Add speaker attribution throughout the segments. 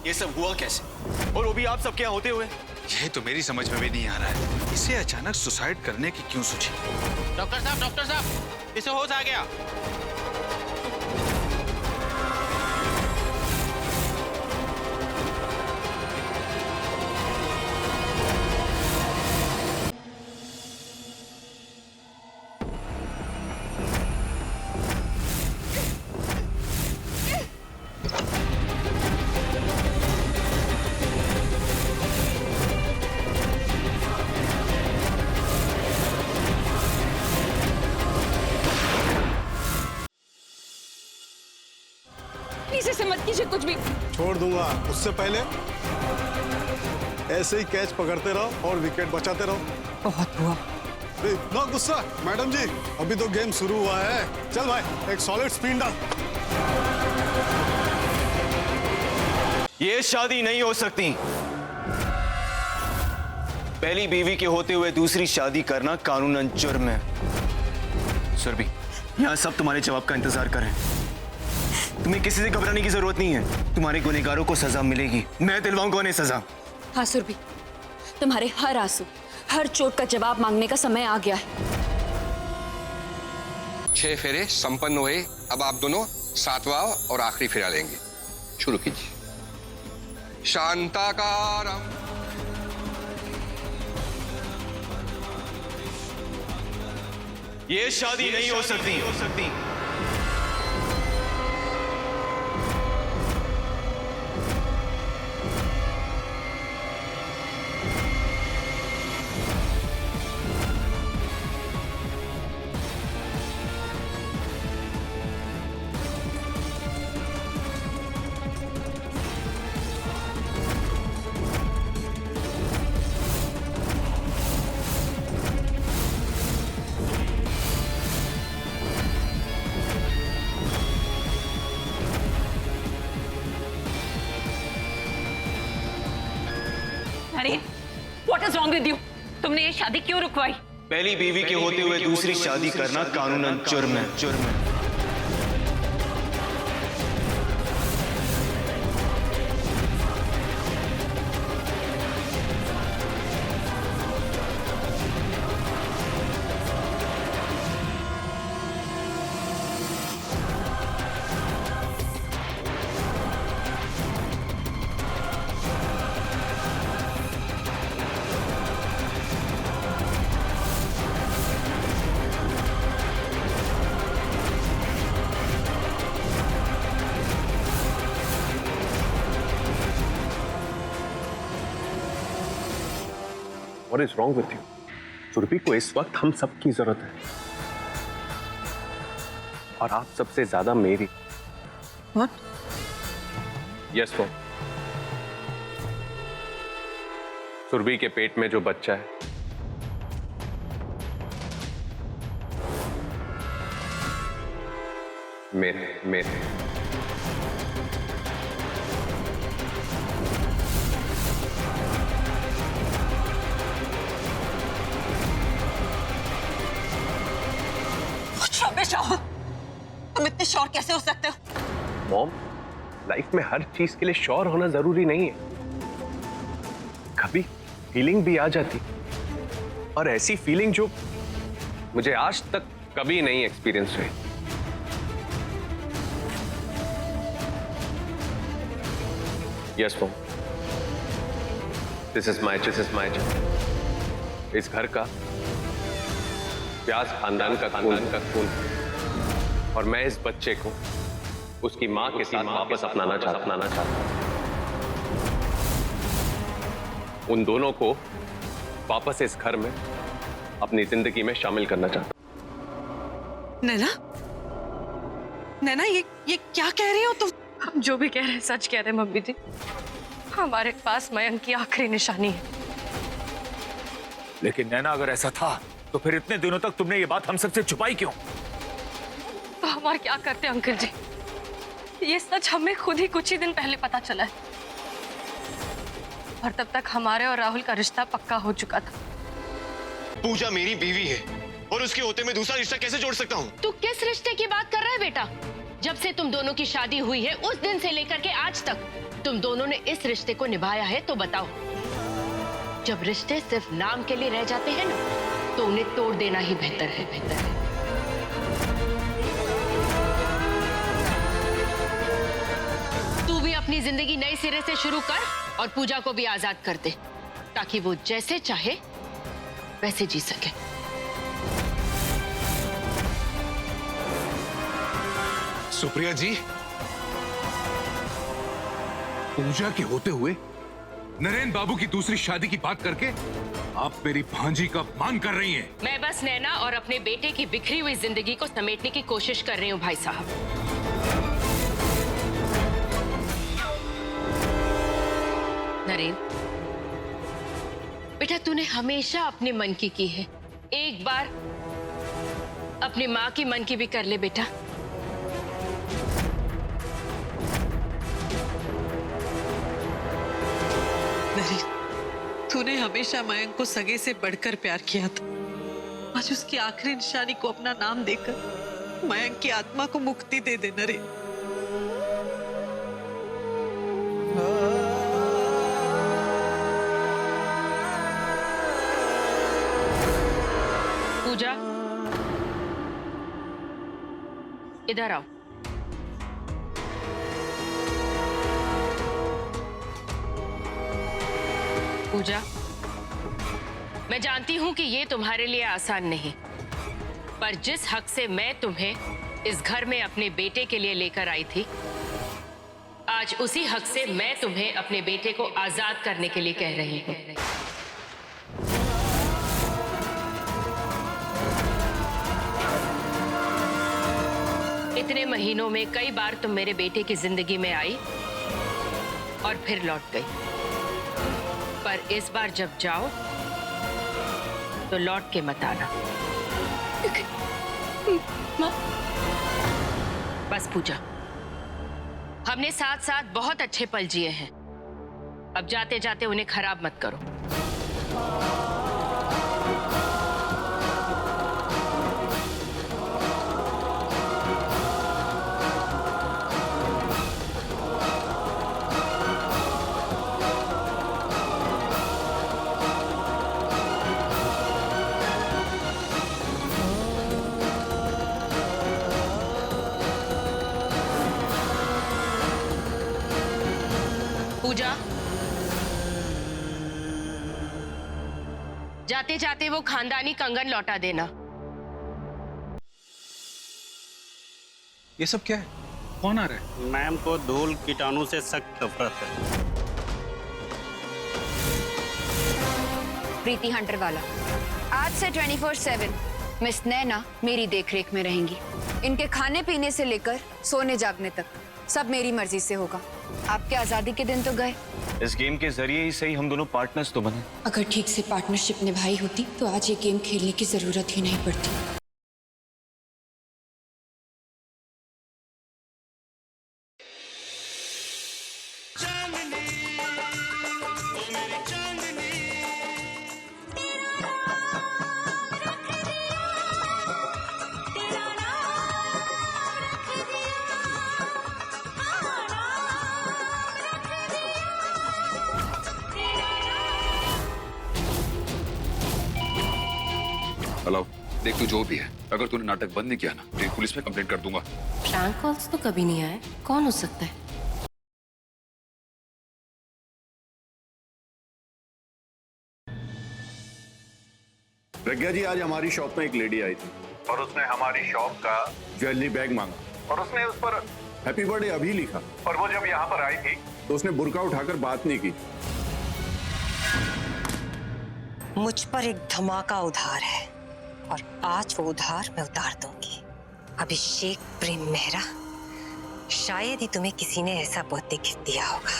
Speaker 1: ये सब हुआ कैसे, और वो भी आप सबके यहाँ होते हुए?
Speaker 2: यही तो मेरी समझ में भी नहीं आ रहा है, इसे अचानक सुसाइड करने की क्यों सोची?
Speaker 3: डॉक्टर साहब, इसे होश आ गया।
Speaker 4: प्लीज ऐसे मत कीजिए कुछ भी।
Speaker 5: छोड़ दूंगा, उससे पहले ऐसे ही कैच पकड़ते रहो और विकेट बचाते रहो।
Speaker 4: बहुत हुआ।
Speaker 5: ना गुस्सा मैडम जी, अभी तो गेम शुरू हुआ है। चल भाई, एक सॉलिड स्पिन डाल।
Speaker 1: ये शादी नहीं हो सकती। पहली बीवी के होते हुए दूसरी शादी करना कानूनन जुर्म है। सुरभि, यहाँ सब तुम्हारे जवाब का इंतजार कर रहे हैं। तुम्हें किसी से घबराने की जरूरत नहीं है। तुम्हारे गुनहगारों को सजा मिलेगी। मैं दिलवाऊंगा उन्हें सजा।
Speaker 4: हाँ सुरभि, तुम्हारे हर आंसू, हर चोट का जवाब मांगने का समय आ गया है।
Speaker 6: 6 फेरे संपन्न हुए। अब आप दोनों 7वां और आखिरी फेरा लेंगे। शुरू कीजिए। शांताकारम।
Speaker 1: ये शादी नहीं हो सकती।
Speaker 4: अरे, what is wrong with you? तुमने ये शादी क्यों रुकवाई?
Speaker 1: पहली बीवी के होते हुए दूसरी शादी करना कानूनन जुर्म है।
Speaker 7: What is wrong with you? Surabhi को इस वक्त हम सबकी जरूरत है, और आप सबसे ज्यादा मेरी।
Speaker 4: What?
Speaker 7: Yes, Mom. सुरभि के पेट में जो बच्चा है, मेरे।
Speaker 4: तुम इतने श्योर कैसे हो सकते हो?
Speaker 7: मॉम, लाइफ में हर चीज के लिए श्योर होना जरूरी नहीं है। कभी फीलिंग भी आ जाती, और ऐसी फीलिंग जो मुझे आज तक कभी नहीं एक्सपीरियंस हुई। Yes mom, this is my इस घर का, व्यास खानदान का खून, और मैं इस बच्चे को उसकी मां के साथ वापस अपनाना चाहता हूं। उन दोनों को वापस इस घर में अपनी जिंदगी में शामिल करना चाहता हूं।
Speaker 8: नैना, ये क्या कह रही हो तुम? हम जो भी कह रहे हैं सच कह रहे हैं मम्मी जी। हमारे पास मयंक की आखिरी निशानी है।
Speaker 2: लेकिन नैना, अगर ऐसा था तो फिर इतने दिनों तक तुमने ये बात हम सबसे छुपाई क्यों?
Speaker 8: तो हम और क्या करते अंकल जी? ये सच हमें खुद ही कुछ ही दिन पहले पता चला है, और तब तक हमारे और राहुल का रिश्ता पक्का हो चुका था।
Speaker 1: पूजा मेरी बीवी है, और उसके होते मैं दूसरा रिश्ता कैसे जोड़ सकता हूँ?
Speaker 9: तू किस रिश्ते की बात कर रहा है बेटा? जब से तुम दोनों की शादी हुई है उस दिन से लेकर के आज तक
Speaker 8: तुम दोनों ने इस रिश्ते को निभाया है तो बताओ। जब रिश्ते सिर्फ नाम के लिए रह जाते हैं ना, तो उन्हें तोड़ देना ही बेहतर है। तू भी अपनी जिंदगी नए सिरे से शुरू कर और पूजा को भी आजाद कर दे, ताकि वो जैसे चाहे वैसे जी सके।
Speaker 2: सुप्रिया जी, पूजा के होते हुए नरेन बाबू की दूसरी शादी की बात करके आप मेरी भांजी का अपमान कर रही हैं।
Speaker 8: मैं बस नैना और अपने बेटे की बिखरी हुई जिंदगी को समेटने की कोशिश कर रही हूँ भाई साहब। नरेन बेटा, तूने हमेशा अपने मन की है, एक बार अपनी माँ की मन की भी कर ले बेटा।
Speaker 9: नरेन, तूने हमेशा मयंक को सगे से बढ़कर प्यार किया था। आज उसकी आखिरी निशानी को अपना नाम देकर मयंक की आत्मा को मुक्ति दे दे नरेन।
Speaker 8: पूजा, इधर आओ। पूजा, मैं जानती हूं कि ये तुम्हारे लिए आसान नहीं, पर जिस हक से मैं तुम्हें इस घर में अपने बेटे के लिए लेकर आई थी, आज उसी हक से मैं तुम्हें अपने बेटे को आजाद करने के लिए कह रही हूं। इतने महीनों में कई बार तुम मेरे बेटे की जिंदगी में आई और फिर लौट गई, पर इस बार जब जाओ तो लौट के मत आना। बस पूजा, हमने साथ साथ बहुत अच्छे पल जिए हैं, अब जाते जाते उन्हें खराब मत करो। पूजा, जाते जाते वो खानदानी कंगन लौटा देना।
Speaker 2: ये सब क्या है? कौन आ रहा है?
Speaker 3: मैम को धूल कीटाणु से सख्त नफरत है।
Speaker 4: प्रीति हंटर वाला। आज से 24/7 मिस नैना मेरी देखरेख में रहेंगी। इनके खाने पीने से लेकर सोने जागने तक सब मेरी मर्जी से होगा। आपके आजादी के दिन तो गए,
Speaker 1: इस गेम के जरिए ही सही हम दोनों पार्टनर्स तो बने।
Speaker 4: अगर ठीक से पार्टनरशिप निभाई होती तो आज ये गेम खेलने की जरूरत ही नहीं पड़ती।
Speaker 2: हेलो, देख तू जो भी है, अगर तूने नाटक बंद नहीं किया ना, तो पुलिस में कंप्लेंट कर दूंगा।
Speaker 8: प्रैंक कॉल्स तो कभी नहीं आए, कौन हो सकता है?
Speaker 10: प्रज्ञा जी, आज हमारी शॉप में एक लेडी आई थी और उसने हमारी शॉप का ज्वेलरी बैग मांगा और उसने उस पर हैप्पी बर्थडे अभी लिखा। और वो जब यहाँ पर आई थी तो उसने बुर्का उठाकर बात नहीं की।
Speaker 11: मुझ पर एक धमाका उधार है और आज वो उधार मैं उतार दूंगी। अभिषेक प्रेम मेहरा, शायद ही तुम्हें किसी ने ऐसा बर्थडे गिफ्ट दिया होगा।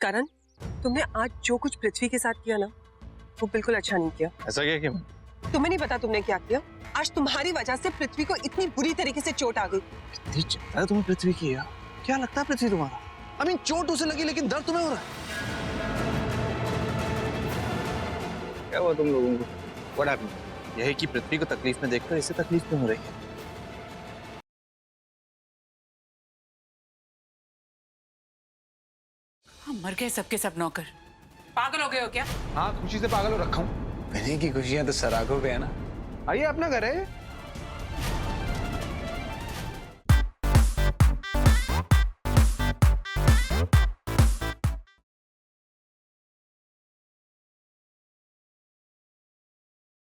Speaker 9: करण, तुमने आज जो कुछ पृथ्वी के साथ किया ना, वो बिल्कुल अच्छा नहीं किया।
Speaker 3: ऐसा क्या किया?
Speaker 9: तुम्हें नहीं पता तुमने क्या किया। आज तुम्हारी वजह से पृथ्वी को इतनी बुरी तरीके से चोट आ गई।
Speaker 3: कितनी चिंता है तुम्हें पृथ्वी की यार? क्या लगता है पृथ्वी तुम्हारा? I mean, चोट उसे लगी लेकिन दर्द तुम्हें हो रहा है। क्या हुआ तुम लोगों को? What happened? यह है कि पृथ्वी को तकलीफ में देखकर इसे तकलीफ क्यों हो रही है?
Speaker 12: हम मर गए सबके सब नौकर। पागल हो गए हो क्या?
Speaker 3: हाँ, खुशी से पागल हो रखा हूँ। बहनी की खुशियां तो सराखों पे है ना। आइए, अपना घर है।